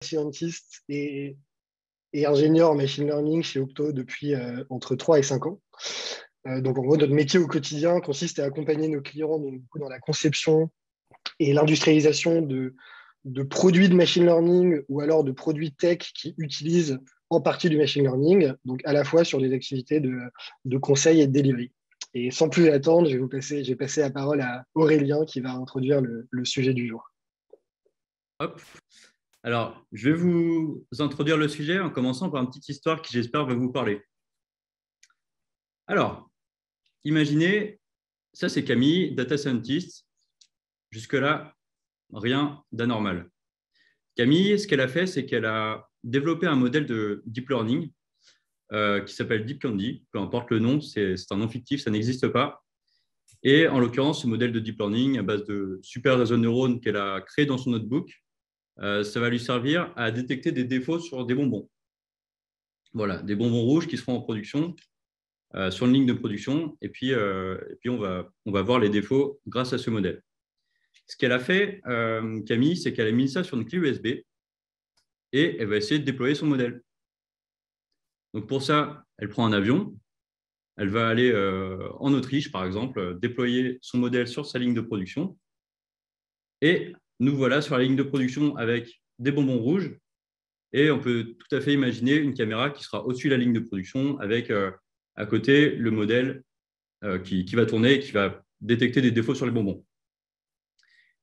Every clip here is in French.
scientist et ingénieur en machine learning chez Octo depuis entre 3 et 5 ans. Donc, en gros, notre métier au quotidien consiste à accompagner nos clients donc, dans la conception et l'industrialisation de produits de machine learning ou alors de produits tech qui utilisent en partie du machine learning, donc à la fois sur des activités de conseil et de delivery. Et sans plus attendre, je vais passer la parole à Aurélien qui va introduire le sujet du jour. Hop. Alors, je vais vous introduire le sujet en commençant par une petite histoire qui, j'espère, va vous parler. Alors, imaginez, ça c'est Camille, data scientist. Jusque-là, rien d'anormal. Camille, ce qu'elle a fait, c'est qu'elle a développé un modèle de deep learning qui s'appelle Deep Candy. Peu importe le nom, c'est un nom fictif, ça n'existe pas. Et en l'occurrence, ce modèle de deep learning à base de super réseaux de neurones qu'elle a créé dans son notebook, ça va lui servir à détecter des défauts sur des bonbons. Voilà, des bonbons rouges qui seront en production, sur une ligne de production, et puis on va voir les défauts grâce à ce modèle. Ce qu'elle a fait, Camille, c'est qu'elle a mis ça sur une clé USB et elle va essayer de déployer son modèle. Donc pour ça, elle prend un avion, elle va aller en Autriche, par exemple, déployer son modèle sur sa ligne de production. Et nous voilà sur la ligne de production avec des bonbons rouges. Et on peut tout à fait imaginer une caméra qui sera au-dessus de la ligne de production avec à côté le modèle qui va tourner et qui va détecter des défauts sur les bonbons.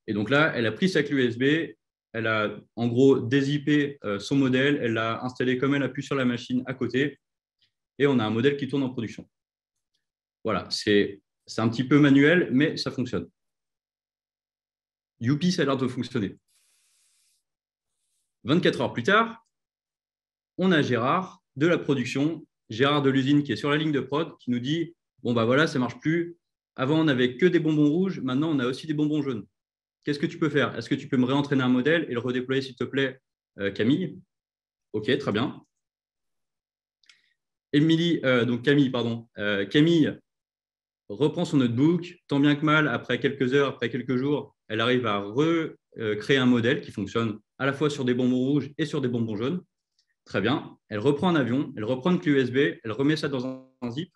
Et donc là, elle a pris sa clé USB, elle a en gros dézippé son modèle, elle l'a installé comme elle a pu sur la machine à côté et on a un modèle qui tourne en production. Voilà, c'est un petit peu manuel, mais ça fonctionne. Youpi, ça a l'air de fonctionner. 24 heures plus tard, on a Gérard de la production, Gérard de l'usine qui est sur la ligne de prod, qui nous dit « Bon, bah voilà, ça ne marche plus. Avant, on n'avait que des bonbons rouges. Maintenant, on a aussi des bonbons jaunes. Qu'est-ce que tu peux faire? Est-ce que tu peux me réentraîner un modèle et le redéployer, s'il te plaît, Camille ?» Ok, très bien. Camille, pardon. Camille reprend son notebook. Tant bien que mal, après quelques heures, après quelques jours, elle arrive à recréer un modèle qui fonctionne à la fois sur des bonbons rouges et sur des bonbons jaunes. Très bien. Elle reprend un avion, elle reprend une clé USB, elle remet ça dans un zip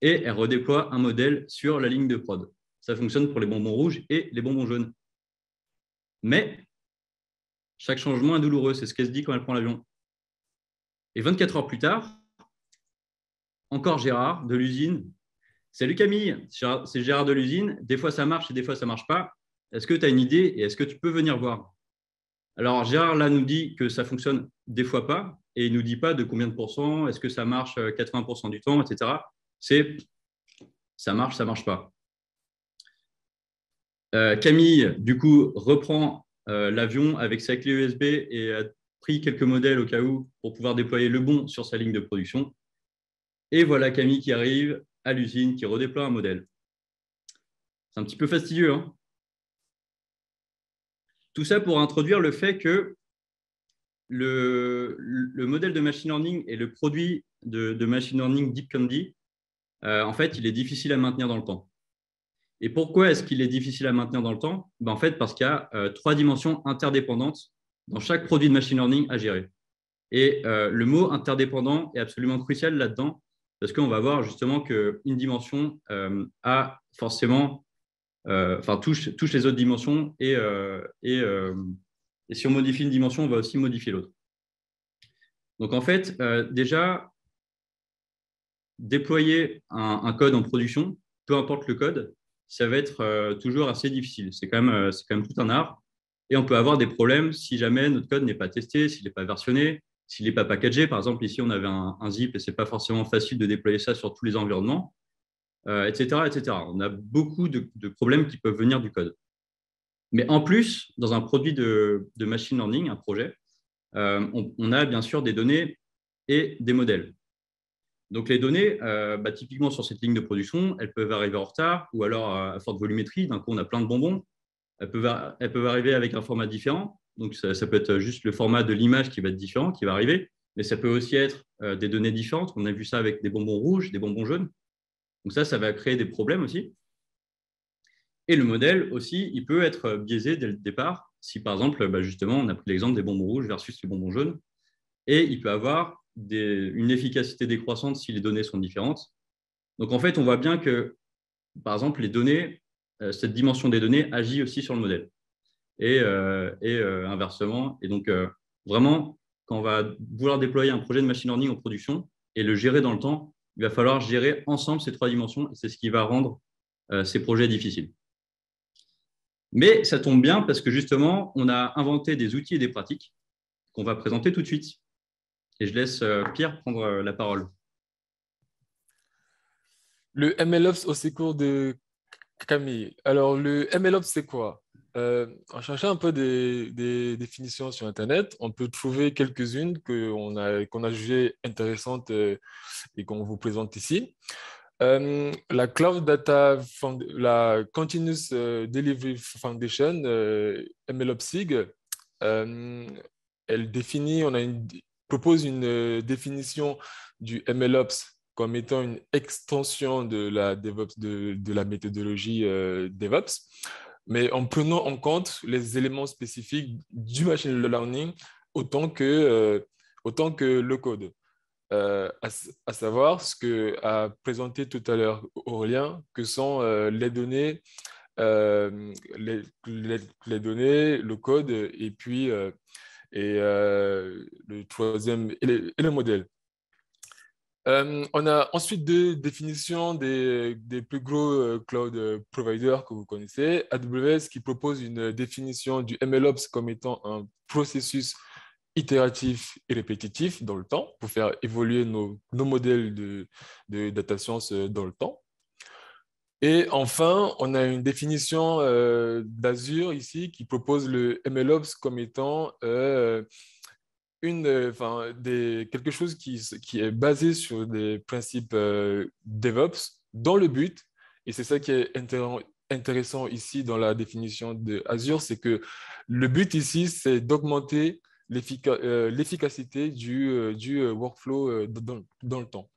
et elle redéploie un modèle sur la ligne de prod. Ça fonctionne pour les bonbons rouges et les bonbons jaunes. Mais chaque changement est douloureux, c'est ce qu'elle se dit quand elle prend l'avion. Et 24 heures plus tard, encore Gérard de l'usine. Salut Camille, c'est Gérard de l'usine. Des fois ça marche et des fois ça ne marche pas. Est-ce que tu as une idée et est-ce que tu peux venir voir? Alors Gérard là nous dit que ça fonctionne des fois pas et il ne nous dit pas de combien de pourcents, est-ce que ça marche 80% du temps, etc. C'est ça marche pas. Camille, du coup, reprend l'avion avec sa clé USB et a pris quelques modèles au cas où pour pouvoir déployer le bon sur sa ligne de production. Et voilà Camille qui arrive à l'usine, qui redéploie un modèle. C'est un petit peu fastidieux, hein? Tout ça pour introduire le fait que le modèle de machine learning et le produit de machine learning Deep Candy, en fait, il est difficile à maintenir dans le temps. Et pourquoi est-ce qu'il est difficile à maintenir dans le temps? En fait, parce qu'il y a 3 dimensions interdépendantes dans chaque produit de machine learning à gérer. Et le mot interdépendant est absolument crucial là-dedans, parce qu'on va voir justement qu'une dimension a forcément, touche les autres dimensions, et si on modifie une dimension, on va aussi modifier l'autre. Donc en fait, déjà, déployer un code en production, peu importe le code, ça va être toujours assez difficile. C'est quand même tout un art. Et on peut avoir des problèmes si jamais notre code n'est pas testé, s'il n'est pas versionné, s'il n'est pas packagé. Par exemple, ici, on avait un zip et ce n'est pas forcément facile de déployer ça sur tous les environnements, etc., etc. On a beaucoup de problèmes qui peuvent venir du code. Mais en plus, dans un produit de machine learning, un projet, on a bien sûr des données et des modèles. Donc, les données, typiquement sur cette ligne de production, elles peuvent arriver en retard ou alors à forte volumétrie. D'un coup, on a plein de bonbons. Elles peuvent arriver avec un format différent. Donc, ça peut être juste le format de l'image qui va être différent, qui va arriver. Mais ça peut aussi être des données différentes. On a vu ça avec des bonbons rouges, des bonbons jaunes. Donc, ça va créer des problèmes aussi. Et le modèle aussi, il peut être biaisé dès le départ si par exemple, justement, on a pris l'exemple des bonbons rouges versus les bonbons jaunes, et il peut avoir une efficacité décroissante si les données sont différentes. Donc en fait, on voit bien que, par exemple, les données, cette dimension des données agit aussi sur le modèle et inversement. Et donc, vraiment, quand on va vouloir déployer un projet de machine learning en production et le gérer dans le temps, il va falloir gérer ensemble ces trois dimensions et c'est ce qui va rendre ces projets difficiles. Mais ça tombe bien parce que justement, on a inventé des outils et des pratiques qu'on va présenter tout de suite. Et je laisse Pierre prendre la parole. Le MLOps au secours de Camille. Alors, le MLOps, c'est quoi? En cherchant un peu des définitions sur Internet, on peut trouver quelques-unes qu'on a jugées intéressantes et qu'on vous présente ici. La Cloud Data la Continuous Delivery Foundation, MLOpsig, elle définit, propose une définition du MLOps comme étant une extension de la DevOps, de la méthodologie DevOps, mais en prenant en compte les éléments spécifiques du machine learning autant que le code. À savoir ce que a présenté tout à l'heure Aurélien, que sont les données, les données, le code et puis le troisième et le modèle. On a ensuite deux définitions des plus gros cloud providers que vous connaissez. AWS qui propose une définition du MLOps comme étant un processus itératif et répétitif dans le temps pour faire évoluer nos modèles de data science dans le temps. Et enfin, on a une définition d'Azure ici qui propose le MLOps comme étant quelque chose qui est basé sur des principes DevOps dans le but, et c'est ça qui est intéressant ici dans la définition de Azure, c'est que le but ici, c'est d'augmenter l'efficacité du workflow dans le temps.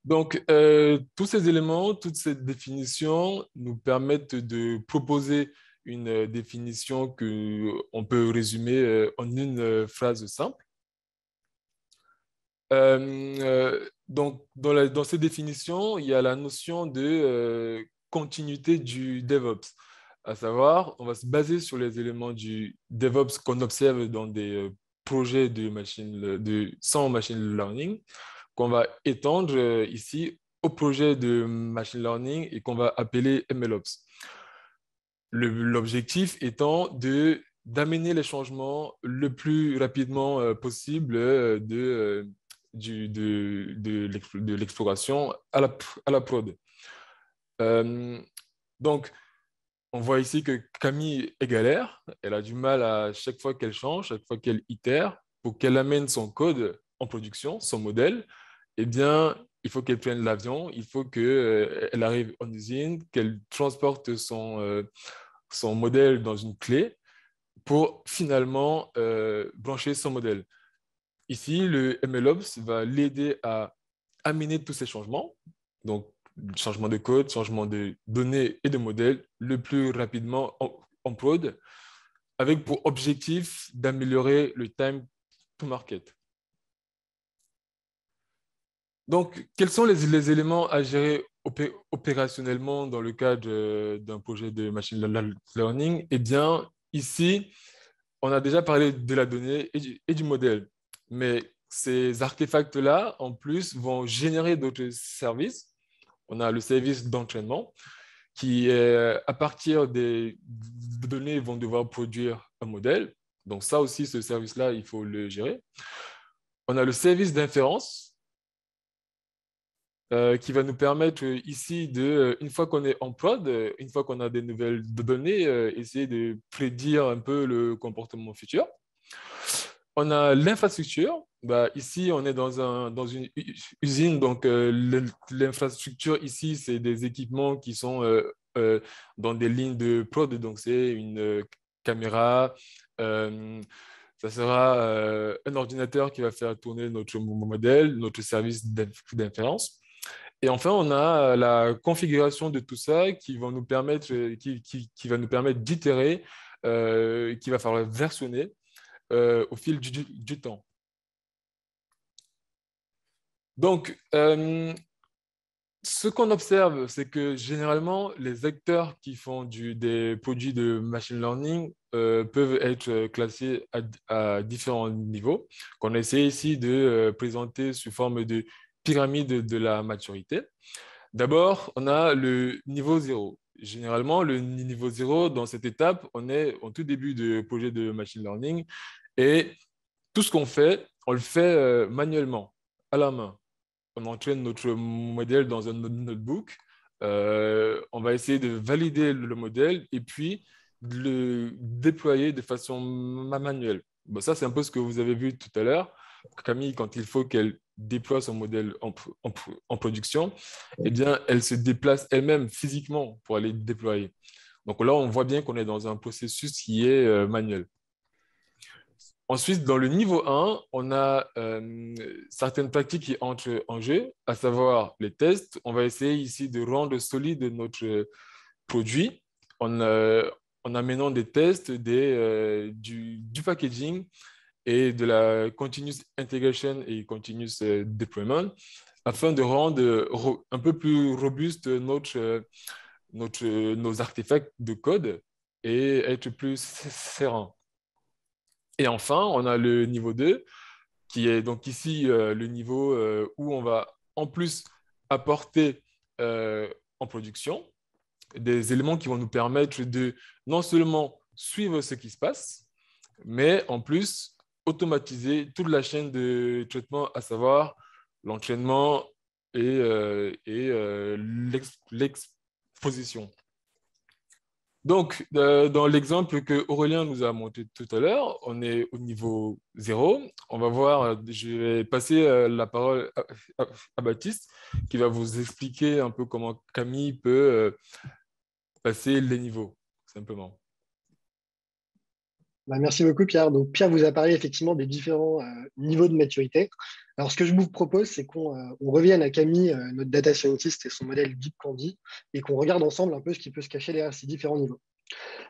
Donc, tous ces éléments, toutes ces définitions nous permettent de proposer une définition qu'on peut résumer en une phrase simple. Donc, dans ces définitions, il y a la notion de continuité du DevOps. À savoir, on va se baser sur les éléments du DevOps qu'on observe dans des projets sans machine learning, qu'on va étendre ici au projet de machine learning et qu'on va appeler MLOps. L'objectif étant d'amener les changements le plus rapidement possible de l'exploration à la prod. Donc, on voit ici que Camille est galère. Elle a du mal à chaque fois qu'elle change, chaque fois qu'elle itère, pour qu'elle amène son code en production, son modèle. Eh bien, il faut qu'elle prenne l'avion, il faut qu'elle arrive en usine, qu'elle transporte son modèle dans une clé pour finalement brancher son modèle. Ici, le MLOps va l'aider à amener tous ces changements, donc changement de code, changement de données et de modèles, le plus rapidement en prod, avec pour objectif d'améliorer le time to market. Donc, quels sont les éléments à gérer opérationnellement dans le cadre d'un projet de machine learning? Eh bien, ici, on a déjà parlé de la donnée et du modèle, mais ces artefacts-là, en plus, vont générer d'autres services. On a le service d'entraînement qui, à partir des données, vont devoir produire un modèle. Donc ça aussi, ce service-là, il faut le gérer. On a le service d'inférence qui va nous permettre ici, une fois qu'on est en prod, une fois qu'on a des nouvelles données, essayer de prédire un peu le comportement futur. On a l'infrastructure. Ici, on est dans une usine, donc l'infrastructure ici, c'est des équipements qui sont dans des lignes de prod, donc c'est une caméra, ça sera un ordinateur qui va faire tourner notre modèle, notre service d'inférence. Et enfin, on a la configuration de tout ça qui va nous permettre d'itérer qu'il va falloir versionner au fil du temps. Donc, ce qu'on observe, c'est que généralement, les acteurs qui font des produits de machine learning peuvent être classés à différents niveaux, qu'on essaie ici de présenter sous forme de pyramide de la maturité. D'abord, on a le niveau 0. Généralement, le niveau 0, dans cette étape, on est au tout début de projet de machine learning et tout ce qu'on fait, on le fait manuellement, à la main. On entraîne notre modèle dans un notebook. On va essayer de valider le modèle et puis de le déployer de façon manuelle. Bon, ça, c'est un peu ce que vous avez vu tout à l'heure. Camille, quand il faut qu'elle déploie son modèle en production, eh bien, elle se déplace elle-même physiquement pour aller le déployer. Donc là, on voit bien qu'on est dans un processus qui est manuel. Ensuite, dans le niveau 1, on a certaines pratiques qui entrent en jeu, à savoir les tests. On va essayer ici de rendre solide notre produit en amenant des tests, du packaging et de la continuous integration et continuous deployment afin de rendre un peu plus robuste nos artefacts de code et être plus serein. Et enfin, on a le niveau 2, qui est donc ici le niveau où on va en plus apporter en production des éléments qui vont nous permettre de non seulement suivre ce qui se passe, mais en plus automatiser toute la chaîne de traitement, à savoir l'entraînement et l'exposition. Donc, dans l'exemple que Aurélien nous a montré tout à l'heure, on est au niveau 0. On va voir, je vais passer la parole à Baptiste, qui va vous expliquer un peu comment Camille peut passer les niveaux, simplement. Merci beaucoup, Pierre. Donc, Pierre vous a parlé effectivement des différents niveaux de maturité. Alors, ce que je vous propose, c'est qu'on revienne à Camille, notre data scientist, et son modèle Deep Candy, et qu'on regarde ensemble un peu ce qui peut se cacher derrière ces différents niveaux.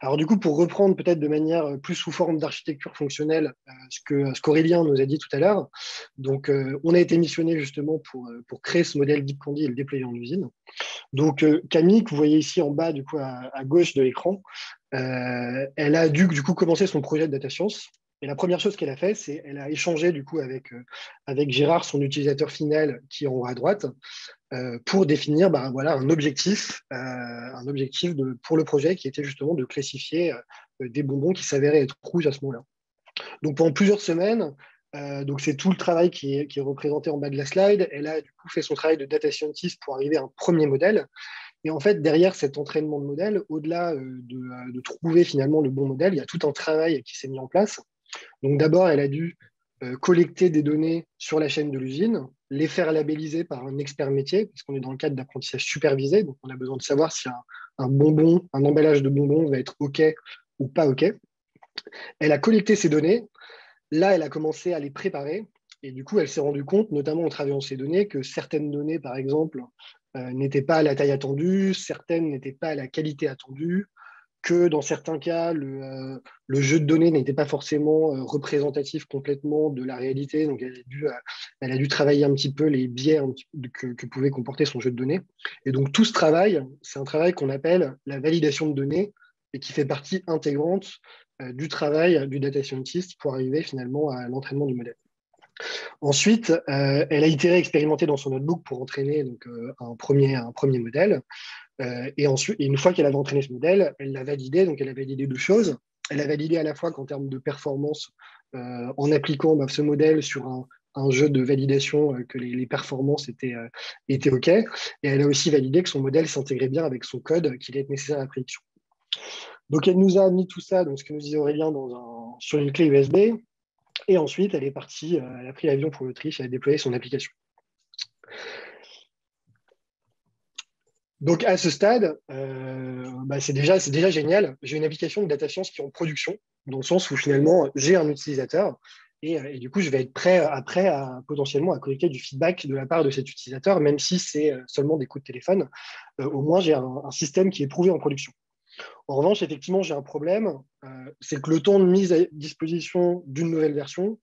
Alors, du coup, pour reprendre peut-être de manière plus sous forme d'architecture fonctionnelle ce qu'Aurélien nous a dit tout à l'heure, donc on a été missionné justement pour créer ce modèle Deep Candy et le déployer en usine. Donc, Camille, que vous voyez ici en bas, du coup, à gauche de l'écran, elle a dû du coup commencer son projet de data science. Et la première chose qu'elle a fait, c'est qu'elle a échangé du coup avec Gérard, son utilisateur final, qui est en haut à droite, pour définir voilà, un objectif pour le projet qui était justement de classifier des bonbons qui s'avéraient être rouges à ce moment-là. Donc pendant plusieurs semaines, donc c'est tout le travail qui est représenté en bas de la slide. Elle a du coup fait son travail de data scientist pour arriver à un premier modèle. Et en fait, derrière cet entraînement de modèle, au-delà de trouver finalement le bon modèle, il y a tout un travail qui s'est mis en place. Donc d'abord, elle a dû collecter des données sur la chaîne de l'usine, les faire labelliser par un expert métier, parce qu'on est dans le cadre d'apprentissage supervisé, donc on a besoin de savoir si un bonbon, un emballage de bonbons va être OK ou pas OK. Elle a collecté ces données. Là, elle a commencé à les préparer. Et du coup, elle s'est rendue compte, notamment en travaillant ces données, que certaines données, par exemple, n'étaient pas à la taille attendue, certaines n'étaient pas à la qualité attendue, que dans certains cas, le jeu de données n'était pas forcément représentatif complètement de la réalité. Donc, elle a dû travailler un petit peu les biais que pouvait comporter son jeu de données. Et donc, tout ce travail, c'est un travail qu'on appelle la validation de données et qui fait partie intégrante du travail du data scientist pour arriver finalement à l'entraînement du modèle. Ensuite, elle a itéré, expérimenté dans son notebook pour entraîner donc, un premier modèle. Et ensuite, une fois qu'elle avait entraîné ce modèle, elle l'a validé. Donc, elle a validé deux choses. Elle a validé à la fois qu'en termes de performance, en appliquant ce modèle sur un jeu de validation, que les performances étaient OK. Et elle a aussi validé que son modèle s'intégrait bien avec son code qu'il est nécessaire à la prédiction. Donc, elle nous a mis tout ça, donc ce que nous disait Aurélien, sur une clé USB. Et ensuite, elle est partie, elle a pris l'avion pour l'Autriche, elle a déployé son application. Donc, à ce stade, c'est déjà génial. J'ai une application de data science qui est en production, dans le sens où finalement, j'ai un utilisateur et du coup, je vais être prêt après potentiellement à collecter du feedback de la part de cet utilisateur, même si c'est seulement des coups de téléphone. Au moins, j'ai un système qui est prouvé en production. En revanche, effectivement, j'ai un problème, c'est que le temps de mise à disposition d'une nouvelle version,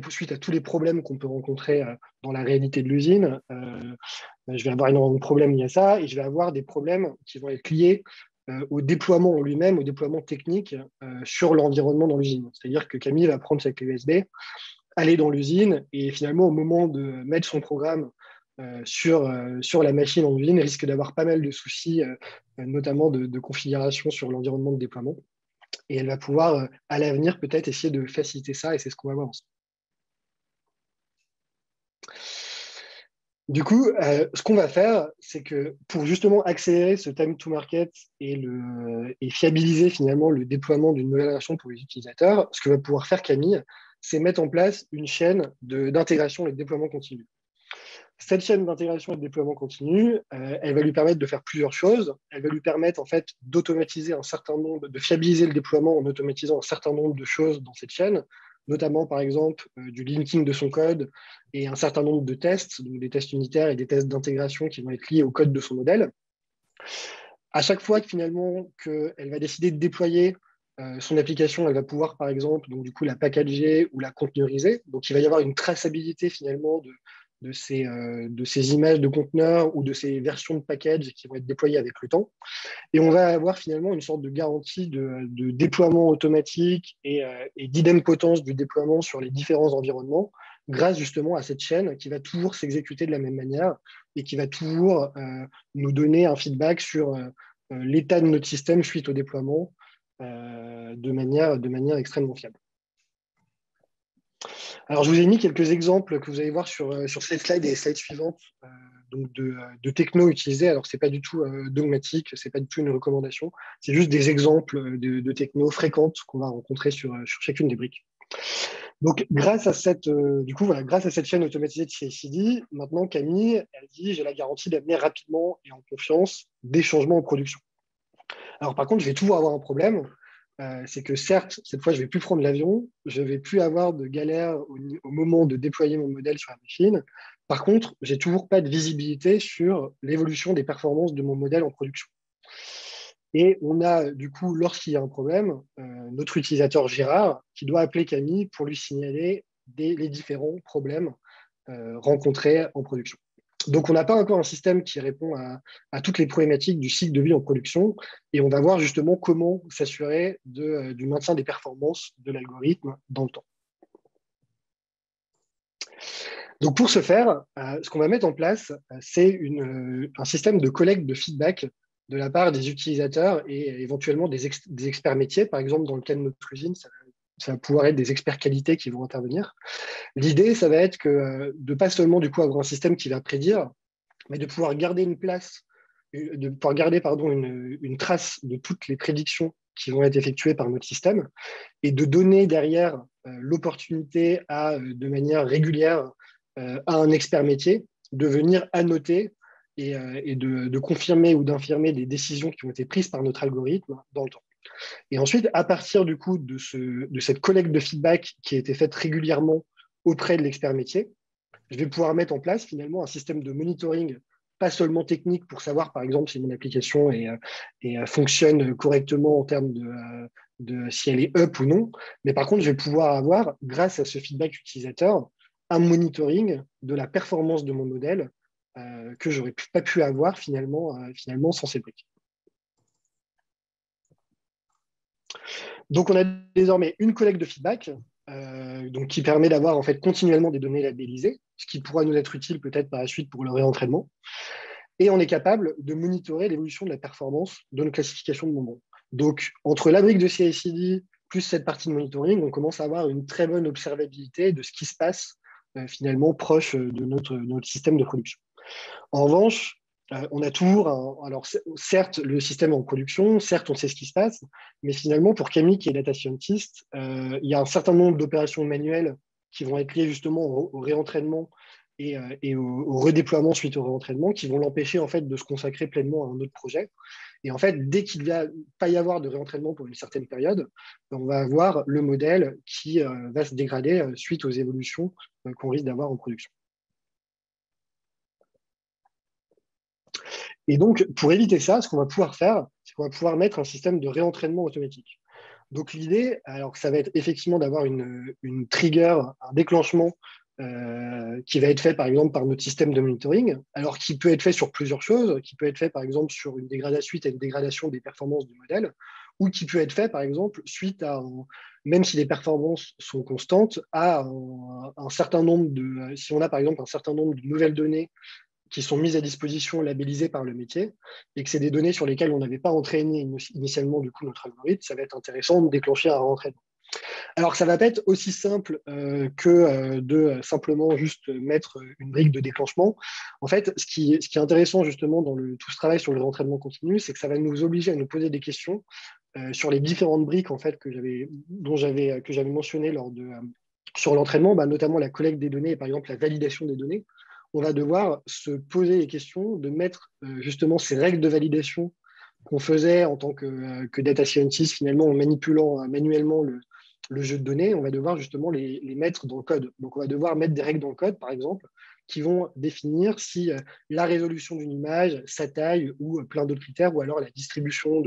suite à tous les problèmes qu'on peut rencontrer dans la réalité de l'usine, je vais avoir énormément de problèmes liés à ça, et je vais avoir des problèmes qui vont être liés au déploiement en lui-même, au déploiement technique sur l'environnement dans l'usine. C'est-à-dire que Camille va prendre sa clé USB, aller dans l'usine, et finalement, au moment de mettre son programme sur la machine en usine, risque d'avoir pas mal de soucis, notamment de configuration sur l'environnement de déploiement. Et elle va pouvoir, à l'avenir, peut-être essayer de faciliter ça, et c'est ce qu'on va voir ensemble. Du coup, ce qu'on va faire, c'est que pour justement accélérer ce time to market et fiabiliser finalement le déploiement d'une nouvelle version pour les utilisateurs, ce que va pouvoir faire Camille, c'est mettre en place une chaîne d'intégration et de déploiement continu. Cette chaîne d'intégration et de déploiement continu, elle va lui permettre de faire plusieurs choses. Elle va lui permettre en fait d'automatiser un certain nombre, de fiabiliser le déploiement en automatisant un certain nombre de choses dans cette chaîne, notamment par exemple du linking de son code et un certain nombre de tests, donc des tests unitaires et des tests d'intégration qui vont être liés au code de son modèle. À chaque fois que finalement qu'elle va décider de déployer son application, elle va pouvoir par exemple donc du coup la packager ou la conteneuriser. Donc il va y avoir une traçabilité finalement de ces images de conteneurs ou de ces versions de package qui vont être déployées avec le temps. Et on va avoir finalement une sorte de garantie de déploiement automatique et d'idempotence du déploiement sur les différents environnements grâce justement à cette chaîne qui va toujours s'exécuter de la même manière et qui va toujours nous donner un feedback sur l'état de notre système suite au déploiement de manière extrêmement fiable. Alors, je vous ai mis quelques exemples que vous allez voir sur cette slide et les slides suivantes donc de techno utilisés. Alors, ce n'est pas du tout dogmatique, ce n'est pas du tout une recommandation. C'est juste des exemples de techno fréquentes qu'on va rencontrer sur chacune des briques. Donc, grâce à cette chaîne automatisée de CI/CD, maintenant, Camille, elle dit, j'ai la garantie d'amener rapidement et en confiance des changements en production. Alors, par contre, je vais toujours avoir un problème. C'est que certes, cette fois, je ne vais plus prendre l'avion, je ne vais plus avoir de galère au moment de déployer mon modèle sur la machine. Par contre, je n'ai toujours pas de visibilité sur l'évolution des performances de mon modèle en production. Et on a, du coup, lorsqu'il y a un problème, notre utilisateur Gérard qui doit appeler Camille pour lui signaler les différents problèmes rencontrés en production. Donc, on n'a pas encore un système qui répond à toutes les problématiques du cycle de vie en production. Et on va voir justement comment s'assurer du maintien des performances de l'algorithme dans le temps. Donc, pour ce faire, ce qu'on va mettre en place, c'est un système de collecte de feedback de la part des utilisateurs et éventuellement des experts métiers. Par exemple, dans le cas de notre usine, ça va pouvoir être des experts qualité qui vont intervenir. L'idée, ça va être de ne pas seulement du coup avoir un système qui va prédire, mais de pouvoir garder une trace de toutes les prédictions qui vont être effectuées par notre système et de donner derrière l'opportunité de manière régulière à un expert métier de venir annoter et de confirmer ou d'infirmer des décisions qui ont été prises par notre algorithme dans le temps. Et ensuite, à partir du coup de cette collecte de feedback qui a été faite régulièrement auprès de l'expert métier, je vais pouvoir mettre en place finalement un système de monitoring, pas seulement technique pour savoir par exemple si mon application fonctionne correctement en termes de si elle est up ou non, mais par contre je vais pouvoir avoir, grâce à ce feedback utilisateur, un monitoring de la performance de mon modèle que je n'aurais pas pu avoir finalement sans ces briques. Donc, on a désormais une collecte de feedback donc qui permet d'avoir en fait continuellement des données labellisées, ce qui pourra nous être utile peut-être par la suite pour le réentraînement. Et on est capable de monitorer l'évolution de la performance de nos classifications de moments. Donc, entre la brique de CI/CD plus cette partie de monitoring, on commence à avoir une très bonne observabilité de ce qui se passe finalement proche de notre système de production. En revanche, on a toujours, alors certes, le système est en production, certes, on sait ce qui se passe, mais finalement, pour Camille, qui est data scientist, il y a un certain nombre d'opérations manuelles qui vont être liées justement au réentraînement et au redéploiement suite au réentraînement, qui vont l'empêcher en fait de se consacrer pleinement à un autre projet. Et en fait, dès qu'il ne va pas y avoir de réentraînement pour une certaine période, on va avoir le modèle qui va se dégrader suite aux évolutions qu'on risque d'avoir en production. Et donc, pour éviter ça, ce qu'on va pouvoir faire, c'est on va pouvoir mettre un système de réentraînement automatique. Donc l'idée, alors que ça va être effectivement d'avoir une trigger, un déclenchement qui va être fait par exemple par notre système de monitoring, alors qui peut être fait sur plusieurs choses, qui peut être fait par exemple sur une dégradation suite à une dégradation des performances du modèle, ou qui peut être fait par exemple suite à, même si les performances sont constantes, à un certain nombre de, si on a par exemple un certain nombre de nouvelles données qui sont mises à disposition, labellisées par le métier, et que c'est des données sur lesquelles on n'avait pas entraîné initialement du coup notre algorithme, ça va être intéressant de déclencher un rentraînement. Alors, ça ne va pas être aussi simple que de simplement juste mettre une brique de déclenchement. En fait, ce qui est intéressant justement dans tout ce travail sur le rentraînement continu, c'est que ça va nous obliger à nous poser des questions sur les différentes briques en fait, que j'avais mentionnées sur l'entraînement, notamment la collecte des données et par exemple la validation des données. On va devoir se poser les questions de mettre justement ces règles de validation qu'on faisait en tant que data scientist, finalement en manipulant manuellement le jeu de données, on va devoir justement les mettre dans le code. Donc, on va devoir mettre des règles dans le code, par exemple, qui vont définir si la résolution d'une image, sa taille ou plein d'autres critères, ou alors la distribution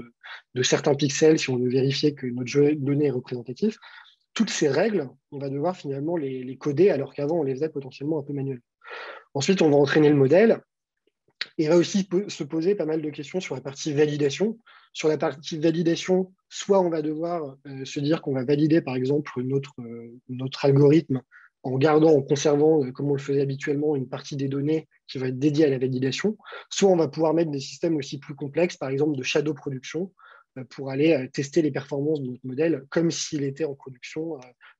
de certains pixels, si on veut vérifier que notre jeu de données est représentatif. Toutes ces règles, on va devoir finalement les coder, alors qu'avant, on les faisait potentiellement un peu manuellement. Ensuite, on va entraîner le modèle. Il va aussi se poser pas mal de questions sur la partie validation. Sur la partie validation, soit on va devoir se dire qu'on va valider, par exemple, notre algorithme en gardant, en conservant, comme on le faisait habituellement, une partie des données qui va être dédiée à la validation. Soit on va pouvoir mettre des systèmes aussi plus complexes, par exemple de shadow production, pour aller tester les performances de notre modèle comme s'il était en production,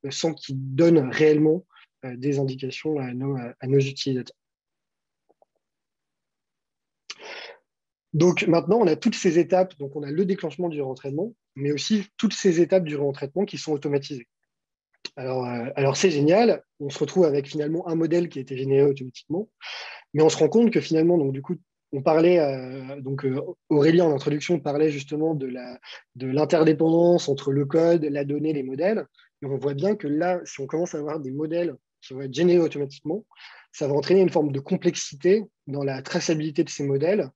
sans qu'il donne réellement des indications à nos utilisateurs. Donc maintenant, on a toutes ces étapes. Donc on a le déclenchement du réentraînement, mais aussi toutes ces étapes du réentraînement qui sont automatisées. Alors c'est génial. On se retrouve avec finalement un modèle qui a été généré automatiquement, mais on se rend compte que finalement, donc du coup, on parlait, Aurélie en introduction parlait justement de l'interdépendance entre le code, la donnée, les modèles. Et on voit bien que là, si on commence à avoir des modèles qui vont être générés automatiquement, ça va entraîner une forme de complexité dans la traçabilité de ces modèles,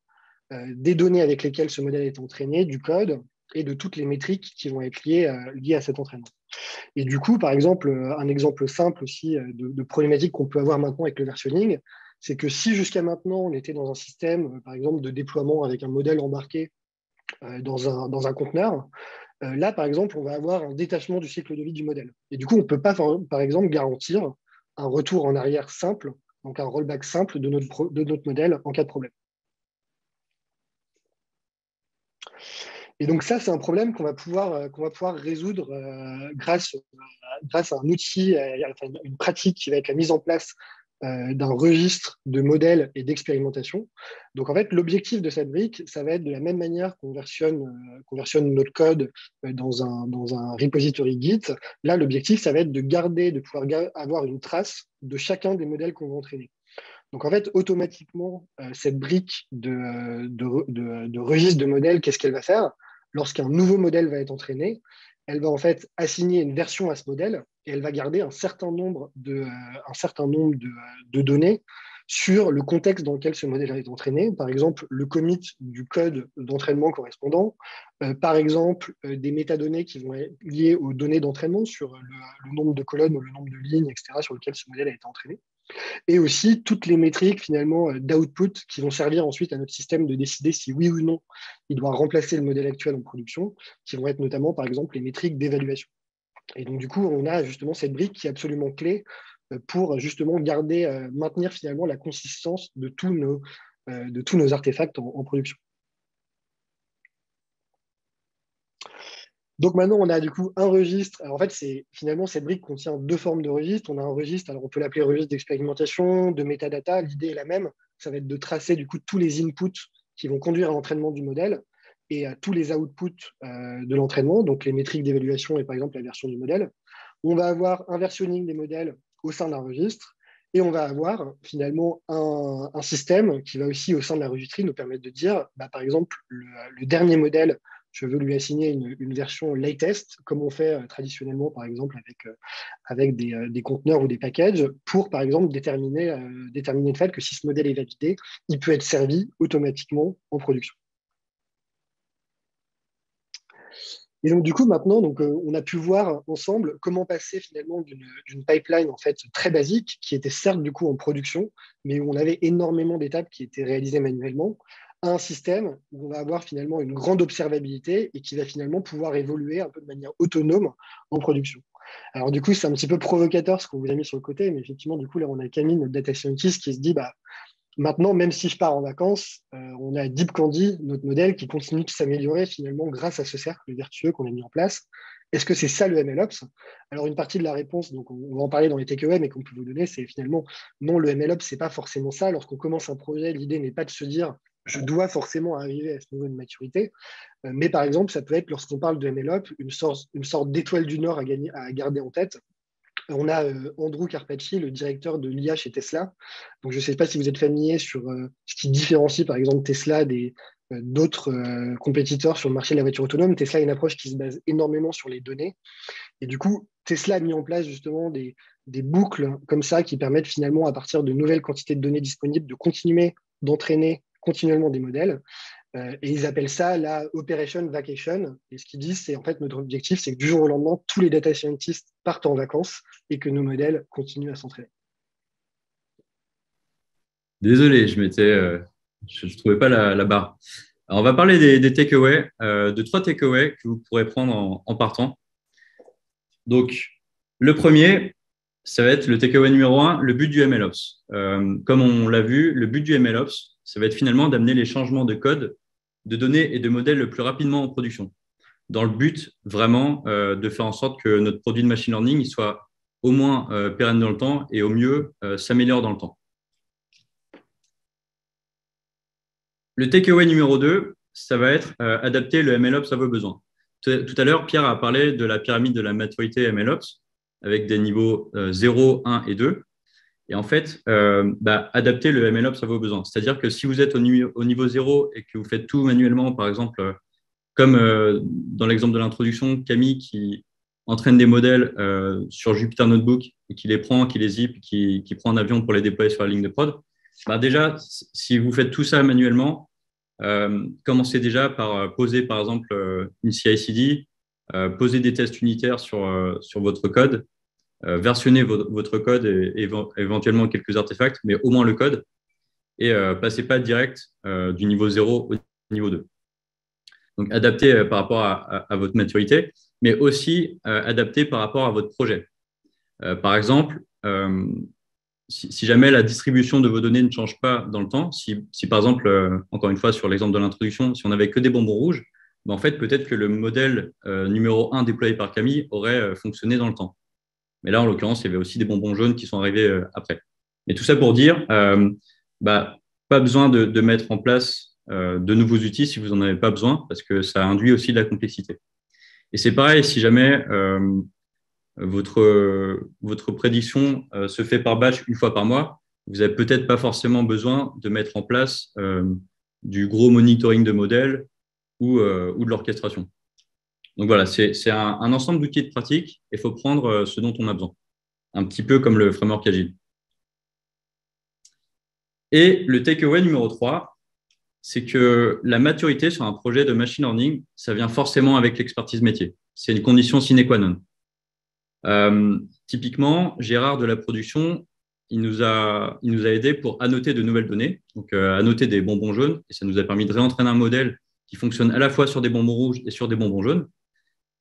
des données avec lesquelles ce modèle est entraîné, du code et de toutes les métriques qui vont être liées à cet entraînement. Et du coup, par exemple, un exemple simple aussi de problématique qu'on peut avoir maintenant avec le versionning, c'est que si jusqu'à maintenant, on était dans un système, par exemple, de déploiement avec un modèle embarqué dans un conteneur, là, par exemple, on va avoir un détachement du cycle de vie du modèle. Et du coup, on ne peut pas, par exemple, garantir un retour en arrière simple, donc un rollback simple de notre modèle en cas de problème. Et donc ça, c'est un problème qu'on va pouvoir résoudre grâce à un outil, une pratique qui va être la mise en place d'un registre de modèles et d'expérimentation. Donc en fait, l'objectif de cette brique, ça va être de la même manière qu'on versionne notre code dans un repository Git. Là, l'objectif, ça va être de pouvoir avoir une trace de chacun des modèles qu'on va entraîner. Donc en fait, automatiquement, cette brique de registre de modèles, qu'est-ce qu'elle va faire? Lorsqu'un nouveau modèle va être entraîné, elle va en fait assigner une version à ce modèle et elle va garder un certain nombre de données sur le contexte dans lequel ce modèle a été entraîné. Par exemple, le commit du code d'entraînement correspondant. Par exemple, des métadonnées qui vont être liées aux données d'entraînement sur le nombre de colonnes ou le nombre de lignes, etc., sur lequel ce modèle a été entraîné. Et aussi toutes les métriques finalement d'output qui vont servir ensuite à notre système de décider si oui ou non il doit remplacer le modèle actuel en production, qui vont être notamment par exemple les métriques d'évaluation. Et donc du coup, on a justement cette brique qui est absolument clé pour justement maintenir finalement la consistance de tous nos artefacts en production. Donc maintenant, on a du coup un registre. Alors en fait, finalement, cette brique contient deux formes de registres. On a un registre, alors on peut l'appeler registre d'expérimentation, de metadata. L'idée est la même. Ça va être de tracer du coup tous les inputs qui vont conduire à l'entraînement du modèle et à tous les outputs de l'entraînement, donc les métriques d'évaluation et par exemple la version du modèle. On va avoir un versionning des modèles au sein d'un registre et on va avoir finalement un système qui va aussi au sein de la registrie nous permettre de dire, par exemple, le dernier modèle, je veux lui assigner une version latest, comme on fait traditionnellement, par exemple, avec des conteneurs ou des packages, pour, par exemple, déterminer le fait que si ce modèle est validé, il peut être servi automatiquement en production. Et donc, du coup, maintenant, on a pu voir ensemble comment passer finalement d'une pipeline en fait très basique, qui était certes du coup en production, mais où on avait énormément d'étapes qui étaient réalisées manuellement, à un système où on va avoir finalement une grande observabilité et qui va finalement pouvoir évoluer un peu de manière autonome en production. Alors, du coup, c'est un petit peu provocateur ce qu'on vous a mis sur le côté, mais effectivement, du coup, là, on a Camille, notre data scientist, qui se dit, maintenant, même si je pars en vacances, on a Deep Candy, notre modèle, qui continue de s'améliorer finalement grâce à ce cercle vertueux qu'on a mis en place. Est-ce que c'est ça le MLOps? Alors, une partie de la réponse, donc on va en parler dans les takeaways, mais qu'on peut vous donner, c'est finalement non, le MLOps, c'est pas forcément ça. Lorsqu'on commence un projet, l'idée n'est pas de se dire je dois forcément arriver à ce niveau de maturité. Mais par exemple, ça peut être, lorsqu'on parle de MLOps, une sorte d'étoile du Nord à garder en tête. On a Andrew Carpacci, le directeur de l'IA chez Tesla. Donc, je ne sais pas si vous êtes familier sur ce qui différencie, par exemple, Tesla d'autres compétiteurs sur le marché de la voiture autonome. Tesla a une approche qui se base énormément sur les données. Et du coup, Tesla a mis en place justement des boucles comme ça qui permettent finalement, à partir de nouvelles quantités de données disponibles, de continuer d'entraîner continuellement des modèles. Et ils appellent ça la Operation Vacation. Et ce qu'ils disent, c'est en fait notre objectif, c'est que du jour au lendemain, tous les data scientists partent en vacances et que nos modèles continuent à s'entraîner. Désolé, je ne trouvais pas la barre. Alors, on va parler des takeaways, de 3 takeaways que vous pourrez prendre en partant. Donc, le premier, ça va être le takeaway numéro 1, le but du MLOps. Comme on l'a vu, le but du MLOps, ça va être finalement d'amener les changements de code, de données et de modèles le plus rapidement en production, dans le but vraiment de faire en sorte que notre produit de machine learning il soit au moins pérenne dans le temps et au mieux s'améliore dans le temps. Le takeaway numéro 2, ça va être adapter le MLOps à vos besoins. Tout à l'heure, Pierre a parlé de la pyramide de la maturité MLOps avec des niveaux 0, 1 et 2. Et en fait, adapter le MLOps à vos besoins. C'est-à-dire que si vous êtes au niveau 0 et que vous faites tout manuellement, par exemple, comme dans l'exemple de l'introduction, Camille qui entraîne des modèles sur Jupyter Notebook et qui les prend, qui les zip, qui prend un avion pour les déployer sur la ligne de prod, déjà, si vous faites tout ça manuellement, commencez déjà par poser, par exemple, une CI/CD, poser des tests unitaires sur votre code, versionner votre code et éventuellement quelques artefacts, mais au moins le code, et passez pas direct du niveau 0 au niveau 2. Donc, adapter par rapport à votre maturité, mais aussi adapter par rapport à votre projet. Par exemple, si jamais la distribution de vos données ne change pas dans le temps, si par exemple, encore une fois, sur l'exemple de l'introduction, si on n'avait que des bonbons rouges, en fait, peut-être que le modèle numéro 1 déployé par Camille aurait fonctionné dans le temps. Mais là, en l'occurrence, il y avait aussi des bonbons jaunes qui sont arrivés après. Mais tout ça pour dire, pas besoin de mettre en place de nouveaux outils si vous n'en avez pas besoin, parce que ça induit aussi de la complexité. Et c'est pareil, si jamais votre prédiction se fait par batch une fois par mois, vous n'avez peut-être pas forcément besoin de mettre en place du gros monitoring de modèles ou de l'orchestration. Donc voilà, c'est un ensemble d'outils de pratique et il faut prendre ce dont on a besoin. Un petit peu comme le framework Agile. Et le takeaway numéro 3, c'est que la maturité sur un projet de machine learning, ça vient forcément avec l'expertise métier. C'est une condition sine qua non. Typiquement, Gérard de la production, il nous a aidé pour annoter de nouvelles données, donc annoter des bonbons jaunes, et ça nous a permis de réentraîner un modèle qui fonctionne à la fois sur des bonbons rouges et sur des bonbons jaunes.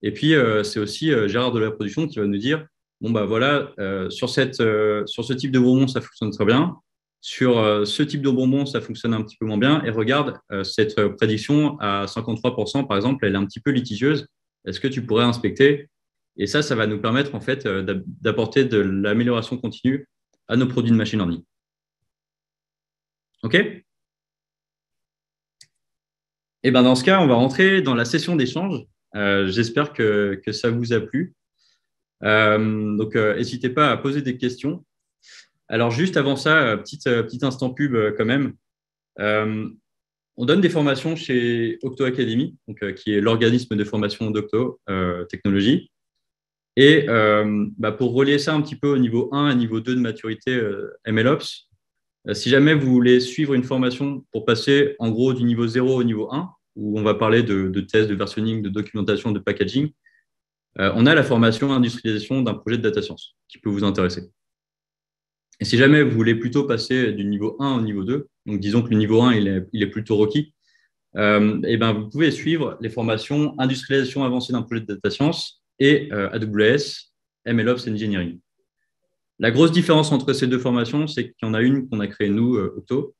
Et puis, c'est aussi Gérard de la production qui va nous dire, bon, voilà, sur ce type de bonbon, ça fonctionne très bien. Sur ce type de bonbon, ça fonctionne un petit peu moins bien. Et regarde, cette prédiction à 53%, par exemple, elle est un petit peu litigieuse. Est-ce que tu pourrais inspecter? Et ça va nous permettre en fait d'apporter de l'amélioration continue à nos produits de machine learning. OK? Et dans ce cas, on va rentrer dans la session d'échange. J'espère que ça vous a plu. Donc, n'hésitez pas à poser des questions. Alors, juste avant ça, petit instant pub quand même. On donne des formations chez Octo Academy, donc, qui est l'organisme de formation d'Octo Technologies. Et pour relier ça un petit peu au niveau 1 et niveau 2 de maturité MLOps, si jamais vous voulez suivre une formation pour passer en gros du niveau 0 au niveau 1, où on va parler de tests, de versionning, de documentation, de packaging, on a la formation industrialisation d'un projet de data science qui peut vous intéresser. Et si jamais vous voulez plutôt passer du niveau 1 au niveau 2, donc disons que le niveau 1 il est plutôt requis, et ben, vous pouvez suivre les formations industrialisation avancée d'un projet de data science et AWS MLOps Engineering. La grosse différence entre ces deux formations, c'est qu'il y en a une qu'on a créée nous, Octo,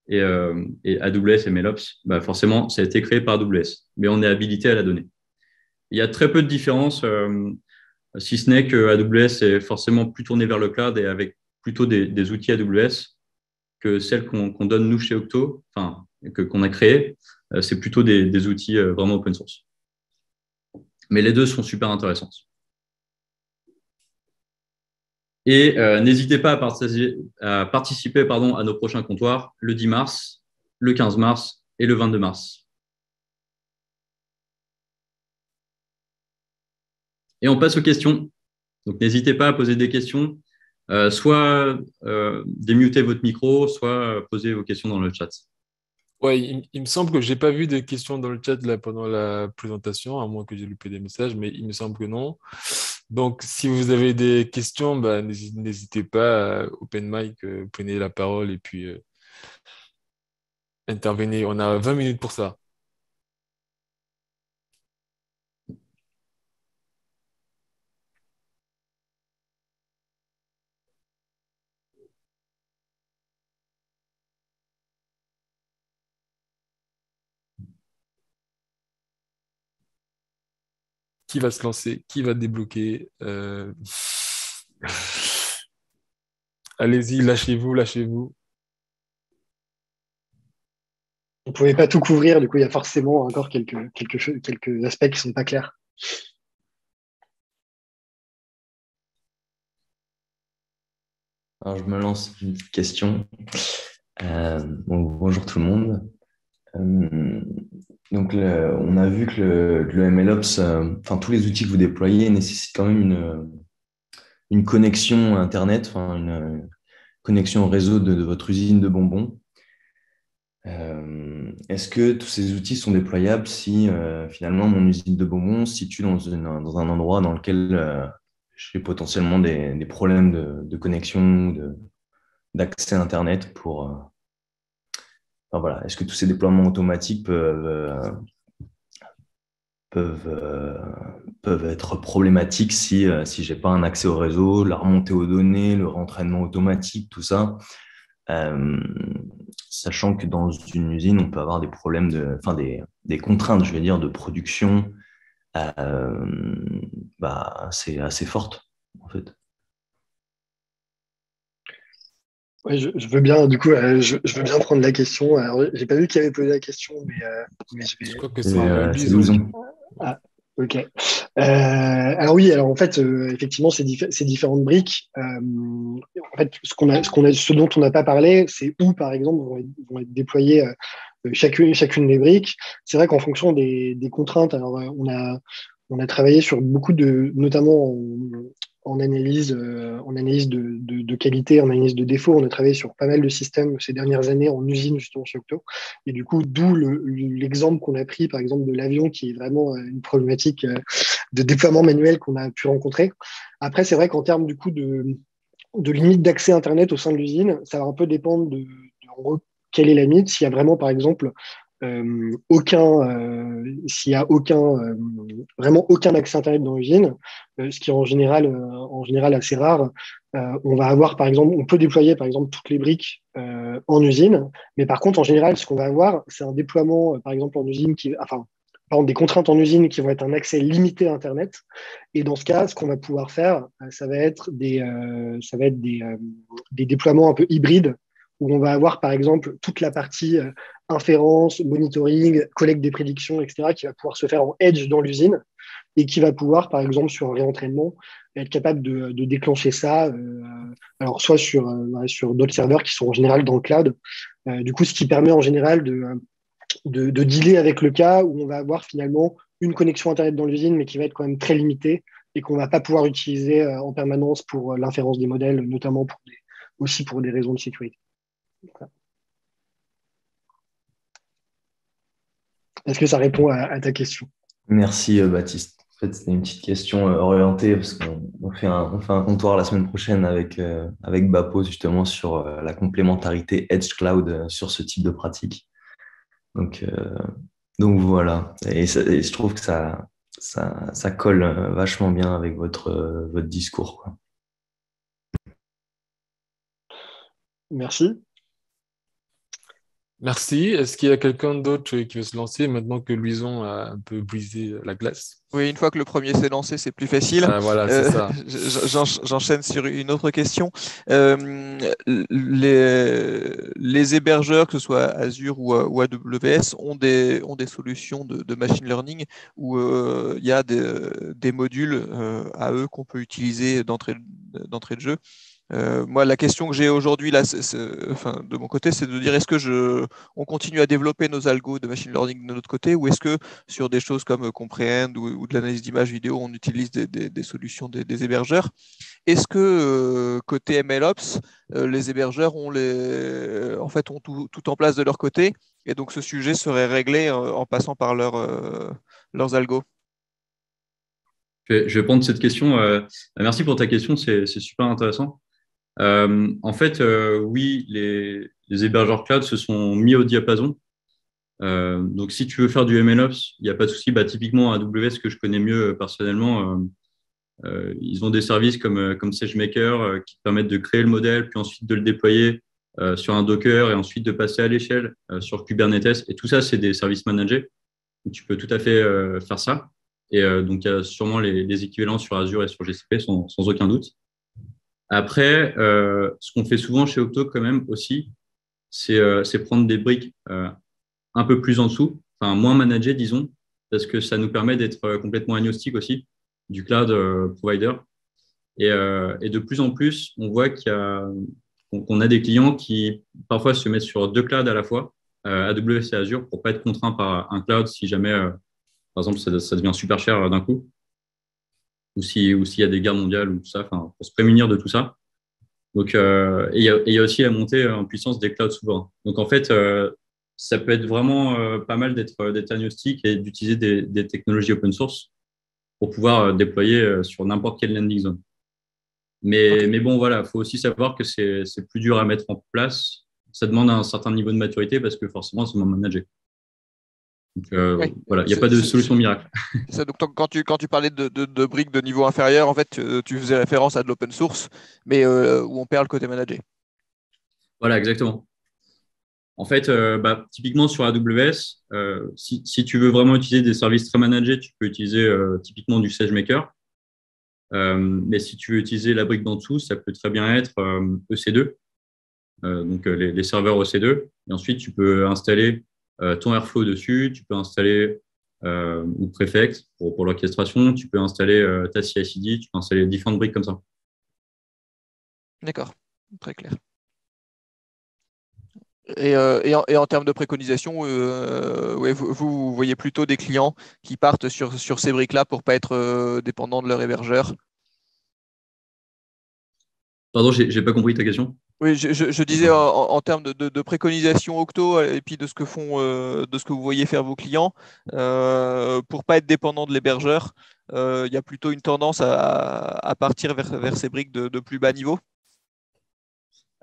et AWS MLOps, bah forcément, ça a été créé par AWS, mais on est habilité à la donner. Il y a très peu de différence, si ce n'est que AWS est forcément plus tourné vers le cloud et avec plutôt des outils AWS que celles qu'on donne nous chez Octo, enfin, qu'on a créées, c'est plutôt des outils vraiment open source. Mais les deux sont super intéressantes. Et n'hésitez pas à participer à nos prochains comptoirs le 10 mars, le 15 mars et le 22 mars. Et on passe aux questions. Donc, n'hésitez pas à poser des questions, soit démuter votre micro, soit poser vos questions dans le chat. Ouais, il me semble que j'ai pas vu des questions dans le chat là, pendant la présentation, à moins que j'ai loupé des messages, mais il me semble que non. Donc, si vous avez des questions, bah, n'hésitez pas, open mic, prenez la parole et puis intervenez. On a 20 minutes pour ça. Qui va se lancer? Qui va débloquer? Allez-y, lâchez-vous, lâchez-vous. On ne pouvait pas tout couvrir, du coup, il y a forcément encore quelques aspects qui ne sont pas clairs. Alors, je me lance une petite question. Bonjour tout le monde. Donc, on a vu que le MLOps, enfin, tous les outils que vous déployez nécessitent quand même une connexion Internet, enfin, une connexion au réseau de votre usine de bonbons. Est-ce que tous ces outils sont déployables si finalement mon usine de bonbons se situe dans un endroit dans lequel j'ai potentiellement des problèmes de connexion, d'accès Internet pour... enfin, voilà. Est-ce que tous ces déploiements automatiques peuvent être problématiques si je n'ai pas un accès au réseau, la remontée aux données, le rentraînement automatique, tout ça, sachant que dans une usine, on peut avoir des problèmes des contraintes, je vais dire, de production c'est assez forte, en fait. Ouais, je veux bien, du coup, je veux bien prendre la question. Alors, j'ai pas vu qui avait posé la question, mais je Je vais. crois que c'est un C'est bison. Louison. Ah, ok. Alors oui, alors en fait, effectivement, ces différentes briques, en fait, ce dont on n'a pas parlé, c'est où, par exemple, vont être déployées chacune des briques. C'est vrai qu'en fonction des contraintes, alors on a travaillé sur beaucoup notamment en analyse, de qualité, en analyse de défaut. On a travaillé sur pas mal de systèmes ces dernières années en usine, justement, chez Octo. Et du coup, d'où l'exemple qu'on a pris, par exemple, de l'avion, qui est vraiment une problématique de déploiement manuel qu'on a pu rencontrer. Après, c'est vrai qu'en termes, du coup, de limite d'accès Internet au sein de l'usine, ça va un peu dépendre en gros, quelle est la limite. S'il y a vraiment, par exemple, s'il y a vraiment aucun accès Internet dans l'usine, ce qui est en général assez rare, on va avoir, par exemple, on peut déployer, par exemple, toutes les briques en usine, mais par contre, en général, ce qu'on va avoir, c'est un déploiement, par exemple, en usine par exemple, des contraintes en usine qui vont être un accès limité à Internet. Et dans ce cas, ce qu'on va pouvoir faire, ça va être des déploiements un peu hybrides, où on va avoir, par exemple, toute la partie inférence, monitoring, collecte des prédictions, etc., qui va pouvoir se faire en edge dans l'usine et qui va pouvoir, par exemple, sur un réentraînement, être capable de déclencher ça, alors soit sur d'autres serveurs qui sont en général dans le cloud. Du coup, ce qui permet en général de dealer avec le cas où on va avoir finalement une connexion Internet dans l'usine, mais qui va être quand même très limitée et qu'on ne va pas pouvoir utiliser en permanence pour l'inférence des modèles, notamment aussi pour des raisons de sécurité. Voilà. Est-ce que ça répond à ta question? Merci Baptiste. En fait, c'était une petite question orientée parce qu'on fait un comptoir la semaine prochaine avec Bapos justement sur la complémentarité Edge Cloud sur ce type de pratique. Donc, euh, donc voilà. Et je trouve que ça colle vachement bien avec votre discours, quoi. Merci. Merci. Est-ce qu'il y a quelqu'un d'autre qui veut se lancer maintenant que Louison a un peu brisé la glace? Oui, une fois que le premier s'est lancé, c'est plus facile. Voilà, c'est ça. J'enchaîne sur une autre question. Les hébergeurs, que ce soit Azure ou AWS, ont des solutions de machine learning où il y a des modules à eux qu'on peut utiliser d'entrée de jeu. Moi, la question que j'ai aujourd'hui, là, enfin, de mon côté, c'est de dire est-ce que on continue à développer nos algos de machine learning de notre côté, ou est-ce que sur des choses comme Comprehend ou de l'analyse d'image vidéo, on utilise des solutions des hébergeurs? Est-ce que côté MLOps, les hébergeurs en fait, ont tout en place de leur côté, et donc ce sujet serait réglé en passant par leurs algos? Je vais prendre cette question. Merci pour ta question, c'est super intéressant. En fait, oui, les hébergeurs cloud se sont mis au diapason. Donc, si tu veux faire du MLOps, il n'y a pas de souci. Bah, typiquement, AWS, que je connais mieux personnellement, ils ont des services comme SageMaker qui te permettent de créer le modèle, puis ensuite de le déployer sur un Docker et ensuite de passer à l'échelle sur Kubernetes. Et tout ça, c'est des services managés. Donc, tu peux tout à fait faire ça. Et donc, il y a sûrement les équivalents sur Azure et sur GCP, sans aucun doute. Après, ce qu'on fait souvent chez Octo quand même aussi, c'est prendre des briques un peu plus en dessous, enfin moins managées, disons, parce que ça nous permet d'être complètement agnostique aussi du cloud provider. Et de plus en plus, on voit qu'on a des clients qui parfois se mettent sur deux clouds à la fois, AWS et Azure, pour pas être contraints par un cloud si jamais, par exemple, ça devient super cher d'un coup, ou s'il y a des guerres mondiales ou tout ça, enfin, pour se prémunir de tout ça. Donc, et il y a aussi la montée en puissance des clouds souverains. Donc, en fait, ça peut être vraiment pas mal d'être agnostique et d'utiliser des technologies open source pour pouvoir déployer sur n'importe quelle landing zone. Mais bon, voilà, il faut aussi savoir que c'est plus dur à mettre en place. Ça demande un certain niveau de maturité parce que forcément, c'est moins managé. Donc, Oui. voilà, il n'y a pas de solution miracle. Ça, donc, quand tu parlais de briques de niveau inférieur, en fait, tu faisais référence à de l'open source, mais où on perd le côté managé. Voilà, exactement. En fait, typiquement sur AWS, si tu veux vraiment utiliser des services très managés, tu peux utiliser typiquement du SageMaker. Mais si tu veux utiliser la brique d'en dessous, ça peut très bien être EC2, donc les serveurs EC2. Et ensuite, tu peux installer ton Airflow dessus, tu peux installer ou Prefect pour l'orchestration, tu peux installer ta CI/CD, tu peux installer différentes briques comme ça. D'accord, très clair. Et en termes de préconisation, ouais, vous voyez plutôt des clients qui partent sur ces briques-là pour ne pas être dépendants de leur hébergeur? Pardon, j'ai pas compris ta question. Oui, je disais en termes de préconisation Octo et puis de ce que vous voyez faire vos clients, pour pas être dépendant de l'hébergeur, il y a plutôt une tendance à partir vers ces briques de plus bas niveau.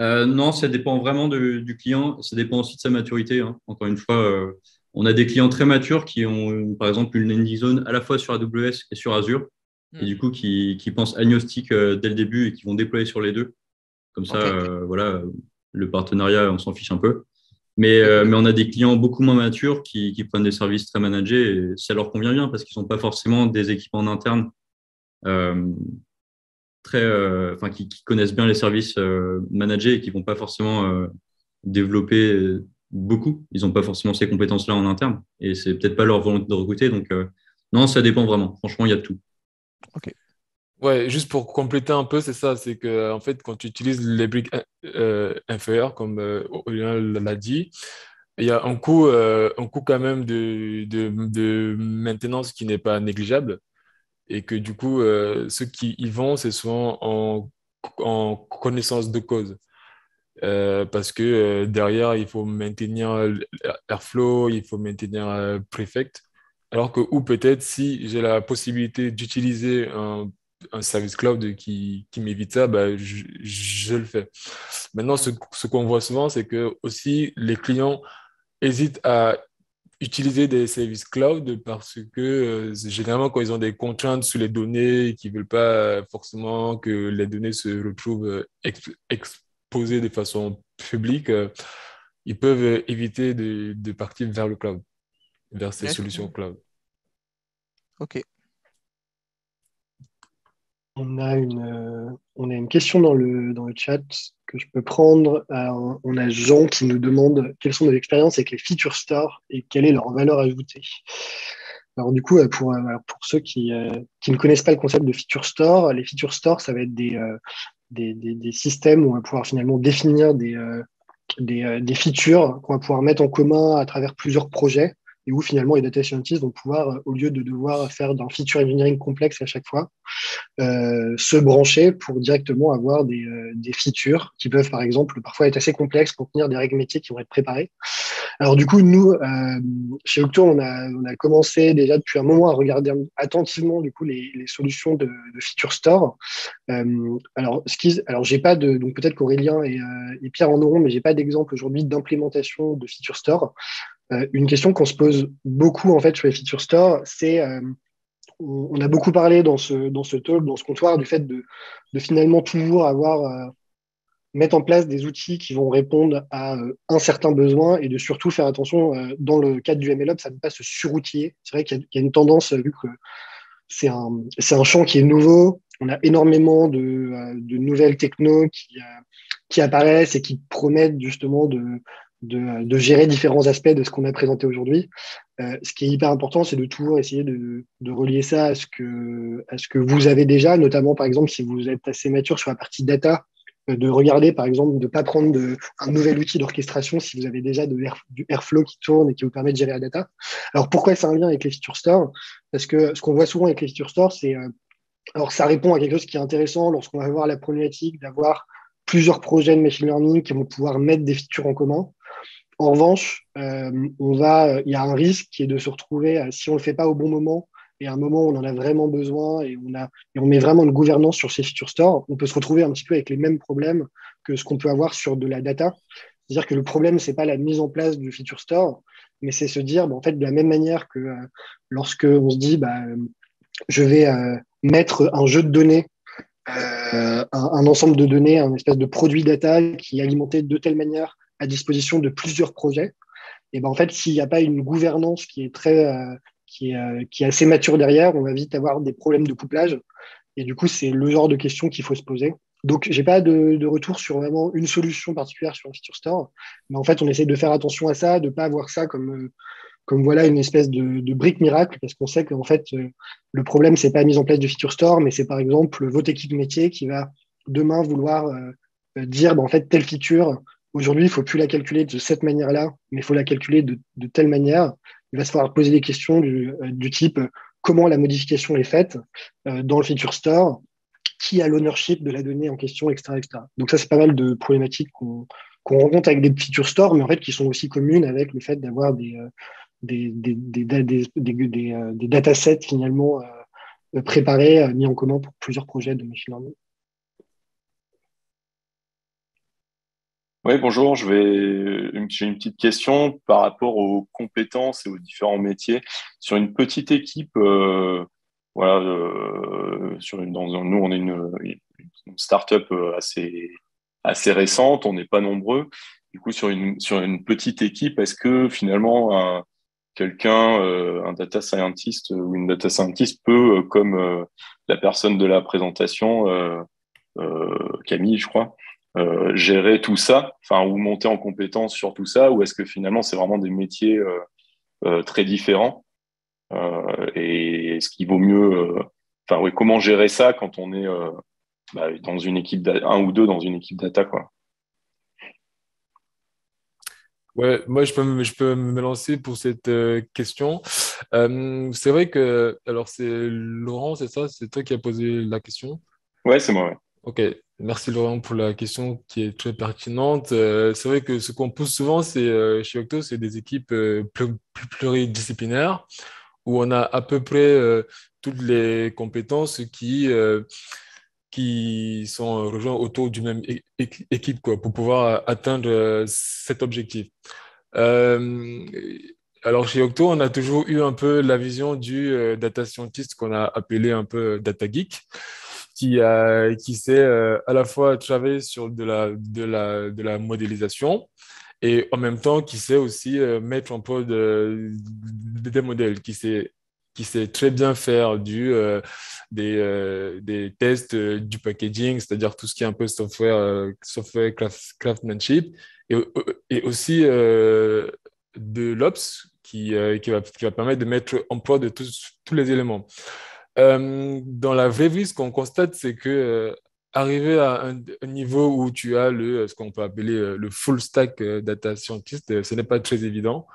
Non, ça dépend vraiment du client. Ça dépend aussi de sa maturité, hein. Encore une fois, on a des clients très matures qui ont, par exemple, une landing zone à la fois sur AWS et sur Azure, et du coup, qui pensent agnostique dès le début et qui vont déployer sur les deux. Comme ça, Ok. voilà, le partenariat, on s'en fiche un peu. Mais on a des clients beaucoup moins matures qui prennent des services très managés et ça leur convient bien parce qu'ils n'ont pas forcément des équipes en interne euh, qui connaissent bien les services managés et qui ne vont pas forcément développer beaucoup. Ils n'ont pas forcément ces compétences-là en interne et c'est peut-être pas leur volonté de recruter. Donc, non, ça dépend vraiment. Franchement, il y a de tout. Ok. Ouais, juste pour compléter un peu, c'est ça, c'est que en fait, quand tu utilises les briques inférieures, comme Aurélien l'a dit, il y a un coût quand même de maintenance qui n'est pas négligeable et que du coup, ceux qui y vont, c'est souvent en connaissance de cause. parce que derrière, il faut maintenir Airflow, il faut maintenir Prefect. Alors que, ou peut-être si j'ai la possibilité d'utiliser un service cloud qui m'évite ça, bah, je le fais. Maintenant, ce qu'on voit souvent, c'est que aussi les clients hésitent à utiliser des services cloud parce que généralement, quand ils ont des contraintes sur les données et qu'ils ne veulent pas forcément que les données se retrouvent exposées de façon publique, ils peuvent éviter de partir vers le cloud, vers ces D'accord. solutions cloud. Ok. On a une question dans le chat que je peux prendre. Alors, on a Jean qui nous demande quelles sont nos expériences avec les feature stores et quelle est leur valeur ajoutée. Alors du coup, pour ceux qui ne connaissent pas le concept de feature store, les feature stores, ça va être des systèmes où on va pouvoir finalement définir des features qu'on va pouvoir mettre en commun à travers plusieurs projets et où finalement les data scientists vont pouvoir, au lieu de devoir faire d'un feature engineering complexe à chaque fois, se brancher pour directement avoir des features qui peuvent, par exemple, parfois être assez complexes, contenir des règles métiers qui vont être préparées. Alors du coup, nous, chez Octo, on a commencé déjà depuis un moment à regarder attentivement du coup les solutions de Feature Store. Alors j'ai pas donc peut-être qu'Aurélien et Pierre en auront, mais j'ai pas d'exemple aujourd'hui d'implémentation de Feature Store. Une question qu'on se pose beaucoup en fait sur les Feature Store, c'est on a beaucoup parlé dans ce talk, dans ce comptoir, du fait de finalement toujours mettre en place des outils qui vont répondre à un certain besoin et de surtout faire attention, dans le cadre du MLOps, à ne pas se suroutiller. C'est vrai qu'il y a une tendance, vu que c'est un champ qui est nouveau, on a énormément de nouvelles technos qui apparaissent et qui promettent justement de gérer différents aspects de ce qu'on a présenté aujourd'hui. Ce qui est hyper important, c'est de toujours essayer de relier ça à ce que vous avez déjà, notamment par exemple si vous êtes assez mature sur la partie data, de regarder par exemple, de ne pas prendre un nouvel outil d'orchestration si vous avez déjà du Airflow qui tourne et qui vous permet de gérer la data. Alors pourquoi c'est un lien avec les feature stores? Parce que ce qu'on voit souvent avec les feature stores, c'est alors ça répond à quelque chose qui est intéressant lorsqu'on va voir la problématique d'avoir plusieurs projets de machine learning qui vont pouvoir mettre des features en commun. En revanche, il y a un risque qui est de se retrouver, si on ne le fait pas au bon moment, et à un moment où on en a vraiment besoin, et on met vraiment une gouvernance sur ces feature stores, on peut se retrouver un petit peu avec les mêmes problèmes que ce qu'on peut avoir sur de la data. C'est-à-dire que le problème, ce n'est pas la mise en place du feature store, mais c'est se dire, en fait, de la même manière que lorsque on se dit, je vais mettre un jeu de données, un ensemble de données, un espèce de produit data qui est alimenté de telle manière à disposition de plusieurs projets, et en fait, s'il n'y a pas une gouvernance qui est qui est assez mature derrière, on va vite avoir des problèmes de couplage. Et du coup, c'est le genre de questions qu'il faut se poser. Donc, j'ai pas de retour sur vraiment une solution particulière sur un feature store, mais en fait, on essaie de faire attention à ça, de ne pas avoir ça comme voilà une espèce de brique miracle, parce qu'on sait qu'en fait, le problème, c'est pas la mise en place du feature store, mais c'est par exemple votre équipe métier qui va demain vouloir dire, en fait, telle feature, aujourd'hui, il ne faut plus la calculer de cette manière-là, mais il faut la calculer de telle manière. Il va se falloir poser des questions du type comment la modification est faite dans le feature store, qui a l'ownership de la donnée en question, etc., etc. Donc ça, c'est pas mal de problématiques qu'on rencontre avec des feature stores, mais en fait qui sont aussi communes avec le fait d'avoir des datasets finalement préparés, mis en commun pour plusieurs projets de machine learning. Oui, bonjour. J'ai une petite question par rapport aux compétences et aux différents métiers. Sur une petite équipe, voilà, nous, on est une start-up assez récente, on n'est pas nombreux. Du coup, sur une petite équipe, est-ce que finalement, un data scientist ou une data scientist peut, comme la personne de la présentation, Camille, je crois, gérer tout ça, enfin, ou monter en compétence sur tout ça, ou est-ce que finalement c'est vraiment des métiers très différents, et est-ce qu'il vaut mieux, enfin, oui, comment gérer ça quand on est dans une équipe un ou deux dans une équipe data, quoi. Ouais, moi, je peux me lancer pour cette question. C'est vrai que, alors, c'est Laurent, c'est ça? C'est toi qui as posé la question? Ouais, c'est moi, ouais. Ok, merci Laurent pour la question qui est très pertinente. C'est vrai que ce qu'on pousse souvent, c'est chez Octo, c'est des équipes pluridisciplinaires où on a à peu près toutes les compétences qui sont rejointes autour d'une même équipe quoi, pour pouvoir atteindre cet objectif. Euh, alors chez Octo, on a toujours eu un peu la vision du data scientist qu'on a appelé un peu data geek, qui sait à la fois travailler sur de la modélisation et en même temps qui sait aussi mettre en prod des modèles, qui sait très bien faire des tests, du packaging, c'est-à-dire tout ce qui est un peu software craftsmanship, et, et aussi de l'Ops qui va permettre de mettre en prod de tous les éléments. Dans la vraie vie, ce qu'on constate, c'est que arriver à un niveau où tu as ce qu'on peut appeler le full stack data scientist, ce n'est pas très évident.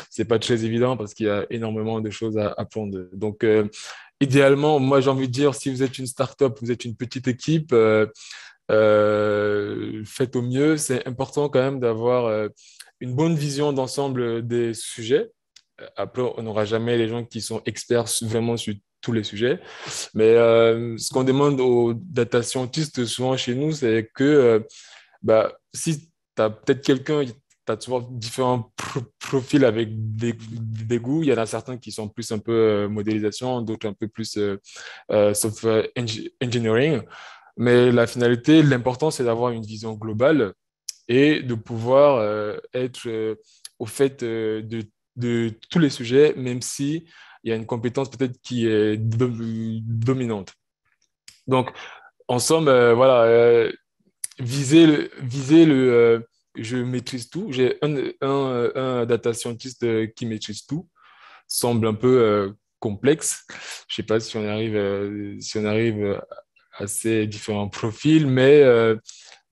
C'est pas très évident parce qu'il y a énormément de choses à apprendre. Donc, idéalement, moi, j'ai envie de dire, si vous êtes une startup, vous êtes une petite équipe, faites au mieux. C'est important quand même d'avoir une bonne vision d'ensemble des sujets. Après, on n'aura jamais les gens qui sont experts vraiment sur tous les sujets. Mais ce qu'on demande aux data scientists souvent chez nous, c'est que si tu as peut-être quelqu'un, tu as souvent différents profils avec des goûts. Il y en a certains qui sont plus un peu modélisation, d'autres un peu plus software engineering. Mais la finalité, l'important, c'est d'avoir une vision globale et de pouvoir être au fait de tous les sujets, même si il y a une compétence peut-être qui est dominante. Donc, en somme, voilà, viser je maîtrise tout. J'ai un data scientist qui maîtrise tout. Semble un peu complexe. Je sais pas si on arrive à ces différents profils, mais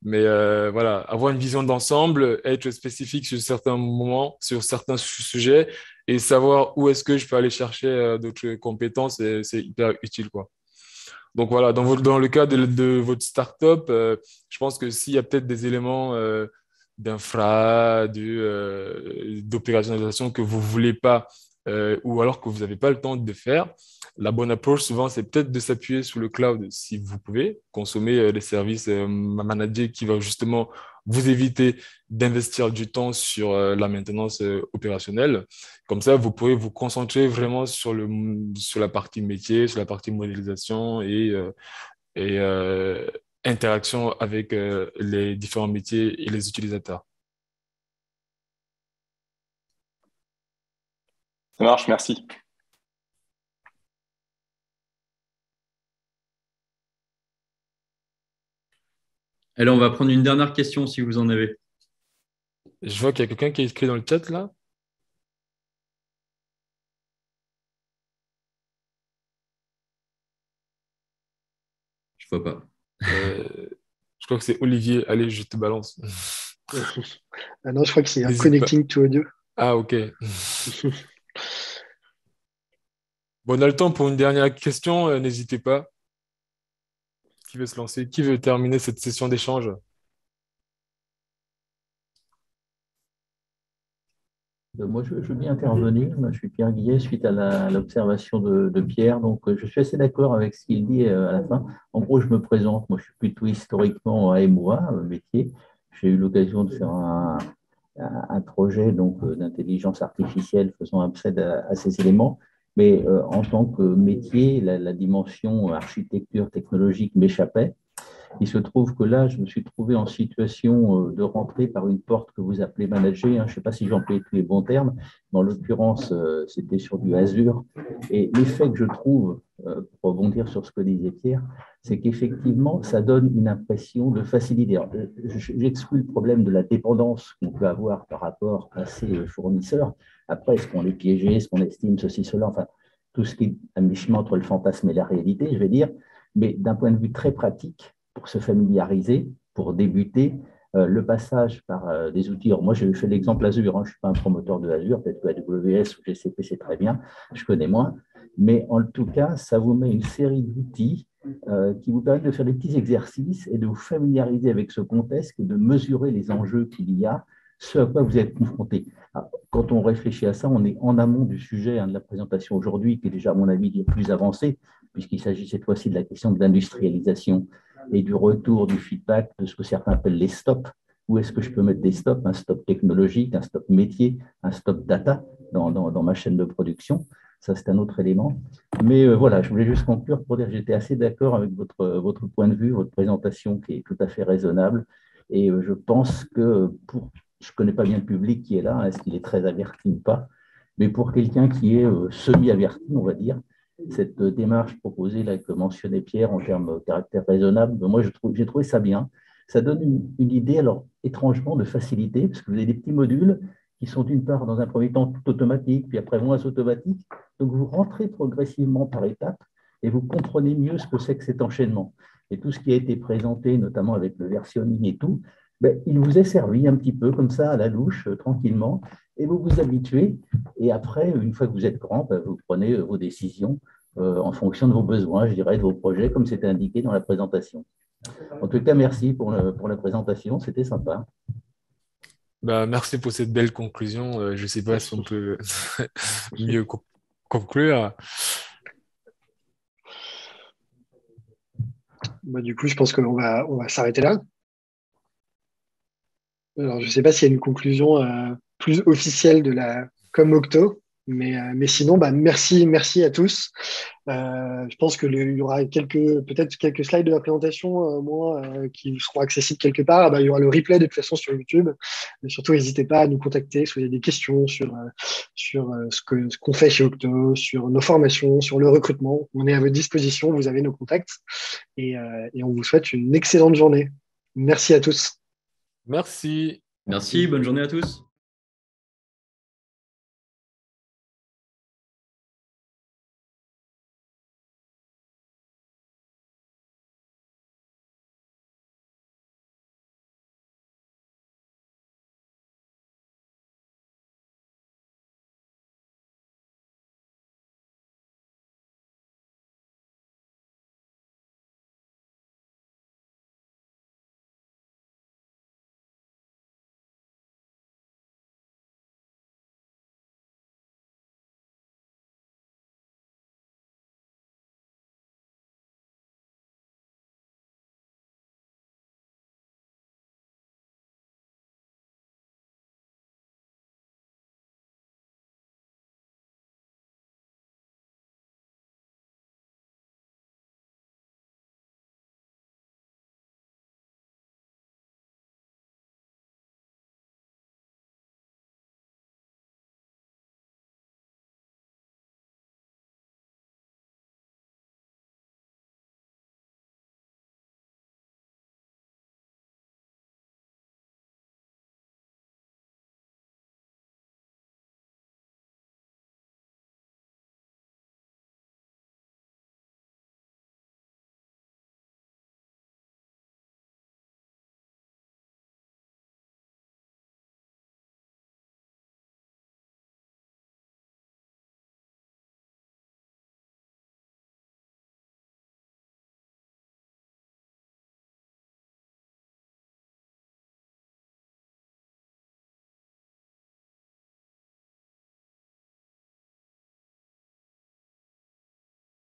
voilà, avoir une vision d'ensemble, être spécifique sur certains moments, sur certains sujets et savoir où est-ce que je peux aller chercher d'autres compétences, c'est hyper utile, quoi. Donc voilà, dans le cas de votre startup, je pense que s'il y a peut-être des éléments d'infra, d'opérationnalisation que vous voulez pas ou alors que vous n'avez pas le temps de faire, la bonne approche souvent c'est peut-être de s'appuyer sur le cloud si vous pouvez consommer les services managés qui vont justement vous éviter d'investir du temps sur la maintenance opérationnelle. Comme ça, vous pourrez vous concentrer vraiment sur la partie métier, sur la partie modélisation et interaction avec les différents métiers et les utilisateurs. Ça marche, merci. Allez, on va prendre une dernière question si vous en avez. Je vois qu'il y a quelqu'un qui a écrit dans le chat là. Je vois pas. Je crois que c'est Olivier. Allez, je te balance. Ah non, je crois que c'est un N'hésite connecting to audio. Ah, ok. Bon, on a le temps pour une dernière question. N'hésitez pas. Qui veut se lancer? Qui veut terminer cette session d'échange? Moi, je veux bien intervenir. Moi, je suis Pierre Guillet, suite à l'observation de Pierre. Donc, je suis assez d'accord avec ce qu'il dit à la fin. En gros, je me présente. Moi, je suis plutôt historiquement à AMOA, métier. J'ai eu l'occasion de faire un projet d'intelligence artificielle faisant upside à ces éléments. Mais en tant que métier, la dimension architecture technologique m'échappait. Il se trouve que là, je me suis trouvé en situation de rentrer par une porte que vous appelez manager. Je ne sais pas si j'emploie tous les bons termes, mais en l'occurrence, c'était sur du Azure. Et l'effet que je trouve, pour rebondir sur ce que disait Pierre, c'est qu'effectivement, ça donne une impression de facilité. J'exclus le problème de la dépendance qu'on peut avoir par rapport à ces fournisseurs. Après, est-ce qu'on est piégé, est-ce qu'on estime ceci, cela, enfin, tout ce qui est à mi-chemin entre le fantasme et la réalité, je vais dire. Mais d'un point de vue très pratique, pour se familiariser, pour débuter, le passage par des outils. Alors moi, j'ai fait l'exemple Azure, je ne suis pas un promoteur de Azure, peut-être que AWS ou GCP, c'est très bien, je connais moins. Mais en tout cas, ça vous met une série d'outils qui vous permettent de faire des petits exercices et de vous familiariser avec ce contexte et de mesurer les enjeux qu'il y a, ce à quoi vous êtes confronté. Quand on réfléchit à ça, on est en amont du sujet de la présentation aujourd'hui, qui est déjà, à mon avis, plus avancé, puisqu'il s'agit cette fois-ci de la question de l'industrialisation et du retour du feedback de ce que certains appellent les stops. Où est-ce que je peux mettre des stops? Un stop technologique, un stop métier, un stop data dans ma chaîne de production. Ça, c'est un autre élément. Mais voilà, je voulais juste conclure pour dire que j'étais assez d'accord avec votre point de vue, votre présentation qui est tout à fait raisonnable. Et je pense que je ne connais pas bien le public qui est là, est-ce qu'il est très averti ou pas, mais pour quelqu'un qui est semi-averti, on va dire, cette démarche proposée là, que mentionnait Pierre en termes de caractère raisonnable, moi j'ai trouvé ça bien. Ça donne une idée, alors étrangement, de facilité, parce que vous avez des petits modules qui sont d'une part, dans un premier temps, tout automatiques, puis après moins automatiques. Donc vous rentrez progressivement par étapes et vous comprenez mieux ce que c'est que cet enchaînement. Et tout ce qui a été présenté, notamment avec le versionning et tout, il vous est servi un petit peu comme ça, à la louche, tranquillement, et vous vous habituez. Et après, une fois que vous êtes grand, vous prenez vos décisions en fonction de vos besoins, je dirais, de vos projets, comme c'était indiqué dans la présentation. En tout cas, merci pour la présentation, c'était sympa. Merci pour cette belle conclusion. Je ne sais pas si on peut mieux conclure. Du coup, je pense qu'on va s'arrêter là. Alors, je ne sais pas s'il y a une conclusion plus officielle de la Com Octo, mais sinon, merci à tous. Je pense qu'il y aura peut-être quelques slides de la présentation qui seront accessibles quelque part. Il y aura le replay de toute façon sur YouTube. Mais surtout, n'hésitez pas à nous contacter si vous avez des questions sur ce qu'on fait chez Octo, sur nos formations, sur le recrutement. On est à votre disposition, vous avez nos contacts. Et on vous souhaite une excellente journée. Merci à tous. Merci. Merci, bonne journée à tous.